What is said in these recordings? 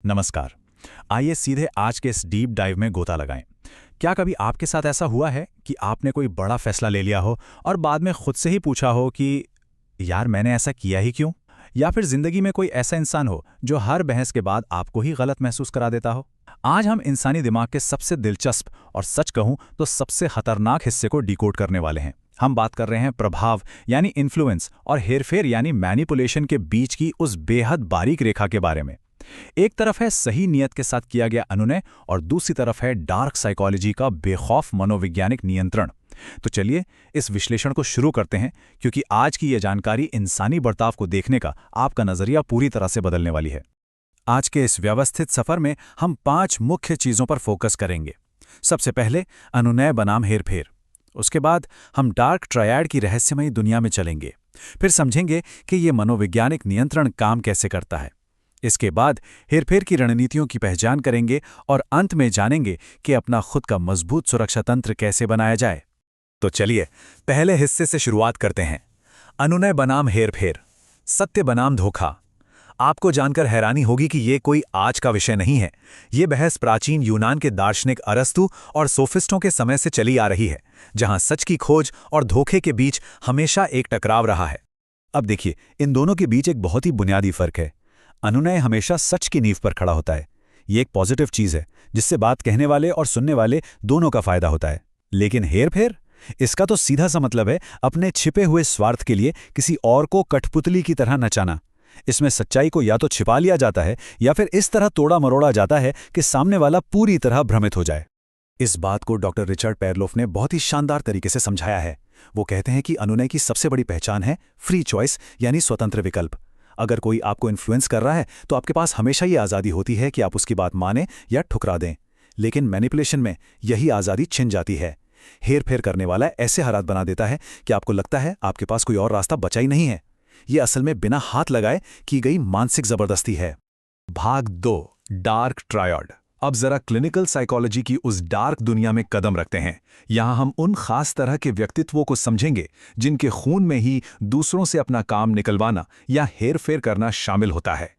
नमस्कार। आइए सीधे आज के इस डीप डाइव में गोता लगाएं। क्या कभी आपके साथ ऐसा हुआ है कि आपने कोई बड़ा फैसला ले लिया हो और बाद में खुद से ही पूछा हो कि यार मैंने ऐसा किया ही क्यों? या फिर जिंदगी में कोई ऐसा इंसान हो जो हर बहस के बाद आपको ही गलत महसूस करा देता हो? आज हम इंसानी दिमाग के सबसे दिलचस्प और सच कहूं तो सबसे खतरनाक हिस्से को डिकोड करने वाले हैं। हम बात कर रहे हैं प्रभाव यानी इन्फ्लुएंस और हेरफेर यानी मैनिपुलेशन के बीच की उस बेहद बारीक रेखा के बारे में। एक तरफ है सही नियत के साथ किया गया अनुनय और दूसरी तरफ है डार्क साइकोलॉजी का बेखौफ मनोवैज्ञानिक नियंत्रण। तो चलिए इस विश्लेषण को शुरू करते हैं, क्योंकि आज की यह जानकारी इंसानी बर्ताव को देखने का आपका नजरिया पूरी तरह से बदलने वाली है। आज के इस व्यवस्थित सफर में हम 5 मुख्य चीजों पर फोकस करेंगे। सबसे पहले अनुनय बनाम हेरफेर। उसके बाद हम डार्क ट्रायड की रहस्यमयी दुनिया में चलेंगे। फिर समझेंगे कि ये मनोवैज्ञानिक नियंत्रण काम कैसे करता है। इसके बाद हेरफेर की रणनीतियों की पहचान करेंगे और अंत में जानेंगे कि अपना खुद का मजबूत सुरक्षा तंत्र कैसे बनाया जाए। तो चलिए पहले हिस्से से शुरुआत करते हैं। अनुनय बनाम हेरफेर, सत्य बनाम धोखा। आपको जानकर हैरानी होगी कि ये कोई आज का विषय नहीं है। ये बहस प्राचीन यूनान के दार्शनिक अरस्तु और सोफिस्टों के समय से चली आ रही है, जहां सच की खोज और धोखे के बीच हमेशा एक टकराव रहा है। अब देखिए, इन दोनों के बीच एक बहुत ही बुनियादी फर्क है। अनुनय हमेशा सच की नींव पर खड़ा होता है। ये एक पॉजिटिव चीज है जिससे बात कहने वाले और सुनने वाले दोनों का फायदा होता है। लेकिन हेरफेर, इसका तो सीधा सा मतलब है अपने छिपे हुए स्वार्थ के लिए किसी और को कठपुतली की तरह नचाना। इसमें सच्चाई को या तो छिपा लिया जाता है या फिर इस तरह तोड़ा मरोड़ा जाता है कि सामने वाला पूरी तरह भ्रमित हो जाए। इस बात को डॉक्टर रिचर्ड पेरलोफ ने बहुत ही शानदार तरीके से समझाया है। वो कहते हैं कि अनुनय की सबसे बड़ी पहचान है फ्री चॉइस यानी स्वतंत्र विकल्प। अगर कोई आपको इन्फ्लुएंस कर रहा है तो आपके पास हमेशा ये आज़ादी होती है कि आप उसकी बात मानें या ठुकरा दें। लेकिन मैनिपुलेशन में यही आज़ादी छिन जाती है। हेर-फेर करने वाला ऐसे हालात बना देता है कि आपको लगता है आपके पास कोई और रास्ता बचा ही नहीं है। ये असल में बिना हाथ लगाए की गई मानसिक जबरदस्ती है। भाग 2, डार्क ट्रायड। अब जरा क्लिनिकल साइकोलॉजी की उस डार्क दुनिया में कदम रखते हैं। यहां हम उन खास तरह के व्यक्तित्वों को समझेंगे जिनके खून में ही दूसरों से अपना काम निकलवाना या हेर-फेर करना शामिल होता है।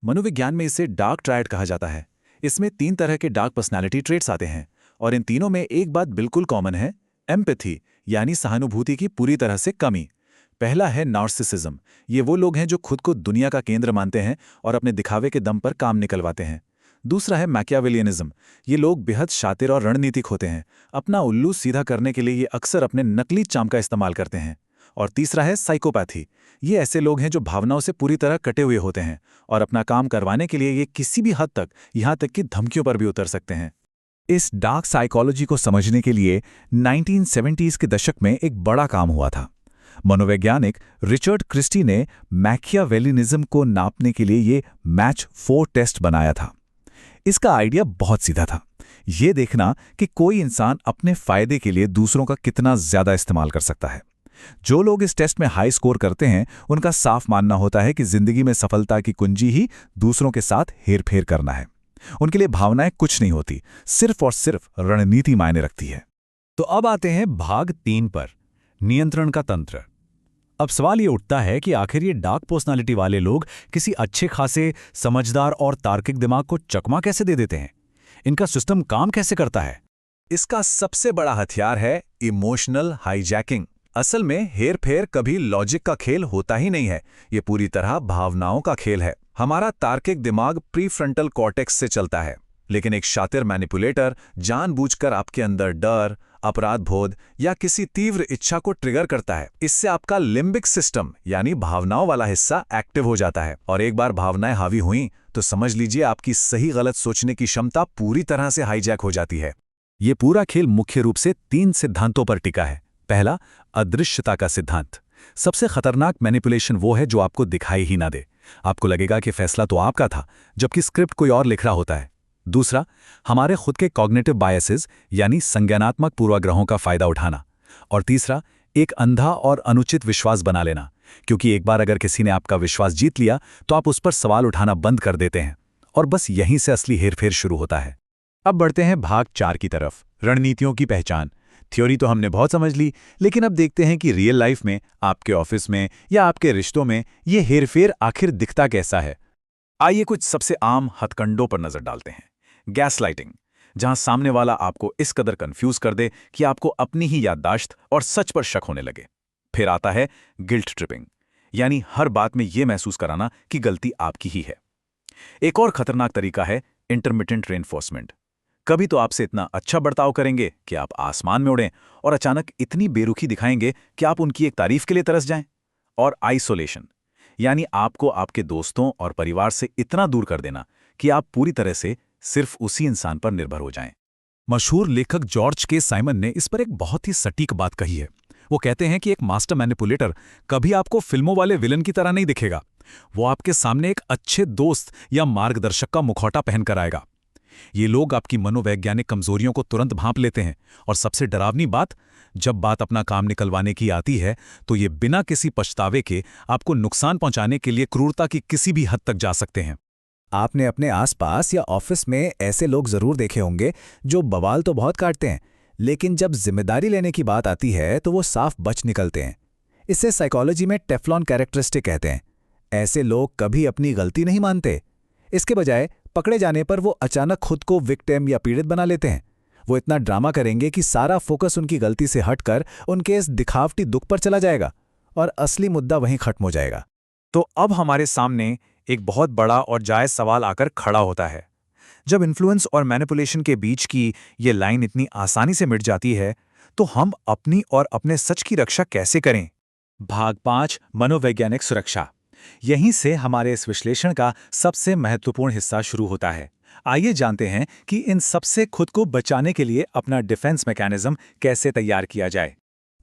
मनोविज्ञान में इसे डार्क ट्रायड कहा जाता है। इसमें 3 तरह के डार्क पर्सनैलिटी ट्रेट्स आते हैं और इन तीनों में एक बात बिल्कुल कॉमन है, एम्पैथी यानी सहानुभूति की पूरी तरह से कमी। पहला है नार्सिसिज्म। ये वो लोग हैं जो खुद को दुनिया का केंद्र मानते हैं और अपने दिखावे के दम पर काम निकलवाते हैं। दूसरा है मैकियावेलियनिज्म। ये लोग बेहद शातिर और रणनीतिक होते हैं। अपना उल्लू सीधा करने के लिए ये अक्सर अपने नकली चाम का इस्तेमाल करते हैं। और तीसरा है साइकोपैथी। ये ऐसे लोग हैं जो भावनाओं से पूरी तरह कटे हुए होते हैं और अपना काम करवाने के लिए ये किसी भी हद तक, यहाँ तक कि धमकियों पर भी उतर सकते हैं। इस डार्क साइकोलॉजी को समझने के लिए 1970s के दशक में एक बड़ा काम हुआ था। मनोवैज्ञानिक रिचर्ड क्रिस्टी ने मैकियावेलिनिज्म को नापने के लिए ये मैच 4 टेस्ट बनाया था। इसका आइडिया बहुत सीधा था। ये देखना कि कोई इंसान अपने फायदे के लिए दूसरों का कितना ज्यादा इस्तेमाल कर सकता है। जो लोग इस टेस्ट में हाई स्कोर करते हैं, उनका साफ मानना होता है कि जिंदगी में सफलता की कुंजी ही दूसरों के साथ हेरफेर करना है। उनके लिए भावनाएं कुछ नहीं होती, सिर्फ और सिर्फ रणनीति मायने रखती है। तो अब आते हैं भाग 3 पर, नियंत्रण का तंत्र। अब सवाल ये उठता है कि आखिर ये डार्क पर्सनालिटी वाले लोग किसी अच्छे खासे समझदार और तार्किक दिमाग को चकमा कैसे दे देते हैं? इनका सिस्टम काम कैसे करता है? इसका सबसे बड़ा हथियार है इमोशनल हाईजैकिंग। असल में हेर-फेर कभी लॉजिक का खेल होता ही नहीं है। ये पूरी तरह भावनाओं का खेल है। हमारा तार्किक दिमाग प्रीफ्रंटल कॉर्टेक्स से चलता है, लेकिन एक शातिर मैनिपुलेटर जानबूझकर आपके अंदर डर, अपराध बोध या किसी तीव्र इच्छा को ट्रिगर करता है। इससे आपका लिम्बिक सिस्टम यानी भावनाओं वाला हिस्सा एक्टिव हो जाता है और एक बार भावनाएं हावी हुई तो समझ लीजिए आपकी सही गलत सोचने की क्षमता पूरी तरह से हाईजैक हो जाती है। ये पूरा खेल मुख्य रूप से 3 सिद्धांतों पर टिका है। पहला, अदृश्यता का सिद्धांत। सबसे खतरनाक मैनिपुलेशन वो है जो आपको दिखाई ही ना दे। आपको लगेगा कि फैसला तो आपका था, जबकि स्क्रिप्ट कोई और लिख रहा होता है। दूसरा, हमारे खुद के कॉग्निटिव बायसेस यानी संज्ञानात्मक पूर्वाग्रहों का फायदा उठाना। और तीसरा, एक अंधा और अनुचित विश्वास बना लेना, क्योंकि एक बार अगर किसी ने आपका विश्वास जीत लिया तो आप उस पर सवाल उठाना बंद कर देते हैं और बस यहीं से असली हेरफेर शुरू होता है। अब बढ़ते हैं भाग 4 की तरफ, रणनीतियों की पहचान। थ्योरी तो हमने बहुत समझ ली, लेकिन अब देखते हैं कि रियल लाइफ में, आपके ऑफिस में या आपके रिश्तों में ये हेरफेर आखिर दिखता कैसा है। आइए कुछ सबसे आम हथकंडों पर नजर डालते हैं। गैस लाइटिंग, जहां सामने वाला आपको इस कदर कंफ्यूज कर दे कि आपको अपनी ही याददाश्त और सच पर शक होने लगे। फिर आता है गिल्ट ट्रिपिंग, यानी हर बात में यह महसूस कराना कि गलती आपकी ही है। एक और खतरनाक तरीका है इंटरमिटेंट रेनफोर्समेंट। कभी तो आपसे इतना अच्छा बर्ताव करेंगे कि आप आसमान में उड़ें, और अचानक इतनी बेरुखी दिखाएंगे कि आप उनकी एक तारीफ के लिए तरस जाएं। और आइसोलेशन, यानी आपको आपके दोस्तों और परिवार से इतना दूर कर देना कि आप पूरी तरह से सिर्फ उसी इंसान पर निर्भर हो जाएं। मशहूर लेखक जॉर्ज के साइमन ने इस पर एक बहुत ही सटीक बात कही है। वो कहते हैं कि एक मास्टर मैनिपुलेटर कभी आपको फिल्मों वाले विलन की तरह नहीं दिखेगा। वो आपके सामने एक अच्छे दोस्त या मार्गदर्शक का मुखौटा पहनकर आएगा। ये लोग आपकी मनोवैज्ञानिक कमजोरियों को तुरंत भांप लेते हैं, और सबसे डरावनी बात, जब बात अपना काम निकलवाने की आती है तो ये बिना किसी पछतावे के आपको नुकसान पहुंचाने के लिए क्रूरता की किसी भी हद तक जा सकते हैं। आपने अपने आसपास या ऑफिस में ऐसे लोग जरूर देखे होंगे जो बवाल तो बहुत काटते हैं, लेकिन जब जिम्मेदारी लेने की बात आती है तो वो साफ बच निकलते हैं। इसे साइकोलॉजी में टेफ्लॉन कैरेक्टरिस्टिक कहते हैं। ऐसे लोग कभी अपनी गलती नहीं मानते। इसके बजाय पकड़े जाने पर वो अचानक खुद को विक्टिम या पीड़ित बना लेते हैं। वो इतना ड्रामा करेंगे कि सारा फोकस उनकी गलती से हटकर उनके इस दिखावटी दुख पर चला जाएगा और असली मुद्दा वहीं खत्म हो जाएगा। तो अब हमारे सामने एक बहुत बड़ा और जायज़ सवाल आकर खड़ा होता है। जब इन्फ्लुएंस और मैनिपुलेशन के बीच की ये लाइन इतनी आसानी से मिट जाती है, तो हम अपनी और अपने सच की रक्षा कैसे करें? भाग 5, मनोवैज्ञानिक सुरक्षा। यहीं से हमारे इस विश्लेषण का सबसे महत्वपूर्ण हिस्सा शुरू होता है। आइए जानते हैं कि इन सबसे खुद को बचाने के लिए अपना डिफेंस मैकेनिज्म कैसे तैयार किया जाए।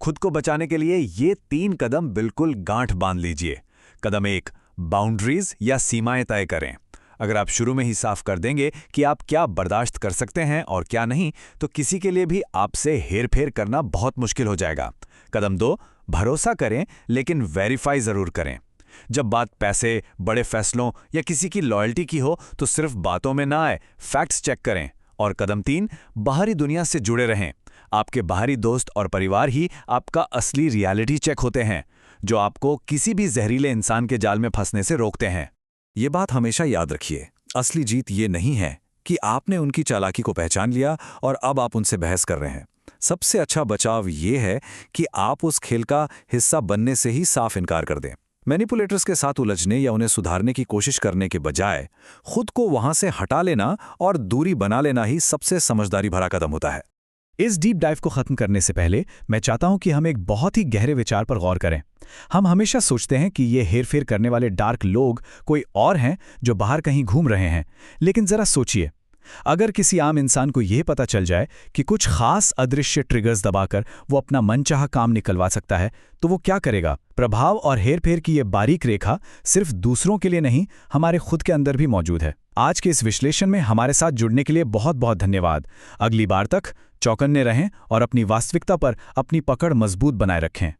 खुद को बचाने के लिए ये 3 कदम बिल्कुल गांठ बांध लीजिए। कदम 1, बाउंड्रीज या सीमाएं तय करें। अगर आप शुरू में ही साफ कर देंगे कि आप क्या बर्दाश्त कर सकते हैं और क्या नहीं, तो किसी के लिए भी आपसे हेरफेर करना बहुत मुश्किल हो जाएगा। कदम 2, भरोसा करें लेकिन वेरीफाई जरूर करें। जब बात पैसे, बड़े फैसलों या किसी की लॉयल्टी की हो तो सिर्फ बातों में ना आए, फैक्ट्स चेक करें। और कदम 3, बाहरी दुनिया से जुड़े रहें। आपके बाहरी दोस्त और परिवार ही आपका असली रियलिटी चेक होते हैं, जो आपको किसी भी जहरीले इंसान के जाल में फंसने से रोकते हैं। ये बात हमेशा याद रखिए, असली जीत ये नहीं है कि आपने उनकी चालाकी को पहचान लिया और अब आप उनसे बहस कर रहे हैं। सबसे अच्छा बचाव ये है कि आप उस खेल का हिस्सा बनने से ही साफ इनकार कर दें। मैनिपुलेटर्स के साथ उलझने या उन्हें सुधारने की कोशिश करने के बजाय खुद को वहां से हटा लेना और दूरी बना लेना ही सबसे समझदारी भरा कदम होता है। इस डीप डाइव को खत्म करने से पहले मैं चाहता हूं कि हम एक बहुत ही गहरे विचार पर गौर करें। हम हमेशा सोचते हैं कि ये हेरफेर करने वाले डार्क लोग कोई और हैं जो बाहर कहीं घूम रहे हैं, लेकिन जरा सोचिए, अगर किसी आम इंसान को यह पता चल जाए कि कुछ खास अदृश्य ट्रिगर्स दबाकर वो अपना मनचाहा काम निकलवा सकता है, तो वो क्या करेगा? प्रभाव और हेरफेर की ये बारीक रेखा सिर्फ दूसरों के लिए नहीं, हमारे खुद के अंदर भी मौजूद है। आज के इस विश्लेषण में हमारे साथ जुड़ने के लिए बहुत बहुत धन्यवाद। अगली बार तक चौकन्ने रहें और अपनी वास्तविकता पर अपनी पकड़ मजबूत बनाए रखें।